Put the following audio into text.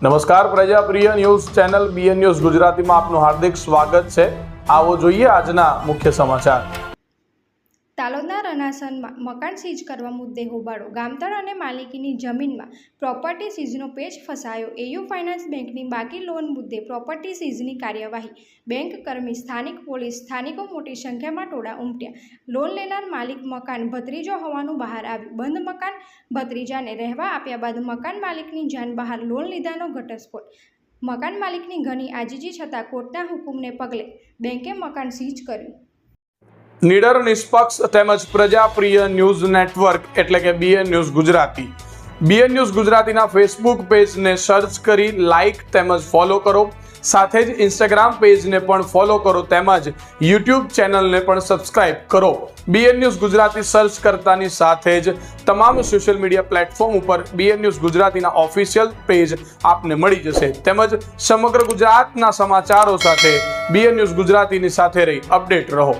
નમસ્કાર પ્રજાપ્રિય news channel BN news ગુજરાતીમાં આપનું હાર્દિક સ્વાગત છે। આવો જોઈએ આજના મુખ્ય સમાચાર। તાલોદના રનાસનમાં મકાન સીઝ કરવા મુદ્દે હોબાળો। ગામતળ અને માલિકીની જમીનમાં પ્રોપર્ટી સીઝનો પેચ ફસાયો। એયુ ફાઇનાન્સ બેંકની બાકી લોન મુદ્દે પ્રોપર્ટી સીઝની કાર્યવાહી। બેંક કર્મી, સ્થાનિક પોલીસ, સ્થાનિકો મોટી સંખ્યામાં ટોળા ઉમટ્યા। લોન લેનાર માલિક મકાન ભત્રીજો હોવાનું બહાર આવ્યું। બંધ મકાન ભત્રીજાને રહેવા આપ્યા બાદ મકાન માલિકની જાન બહાર, લોન લીધાનો ઘટસ્ફોટ। મકાન માલિકની ઘણી આજીજી છતાં કોર્ટના હુકમને પગલે બેંકે મકાન સીઝ કર્યું। નિડર, નિષ્પક્ષ તેમજ પ્રજાપ્રિય ન્યૂઝ નેટવર્ક એટલે કે BN news Gujarati. BN news ગુજરાતીના ફેસબુક પેજને સર્ચ કરી લાઇક તેમજ ફોલો કરો। સાથે જ ઇન્સ્ટાગ્રામ પેજને પણ ફોલો કરો તેમજ યુટ્યુબ ચેનલને પણ સબસ્ક્રાઇબ કરો। બીએન ન્યૂઝ ગુજરાતી સર્ચ કરતાની સાથે જ તમામ સોશિયલ મીડિયા પ્લેટફોર્મ ઉપર બીએન ન્યૂઝ ગુજરાતીના ઓફિશિયલ પેજ આપને મળી જશે। તેમજ સમગ્ર ગુજરાતના સમાચારો સાથે બીએન ન્યૂઝ ગુજરાતીની સાથે રહી અપડેટ રહો।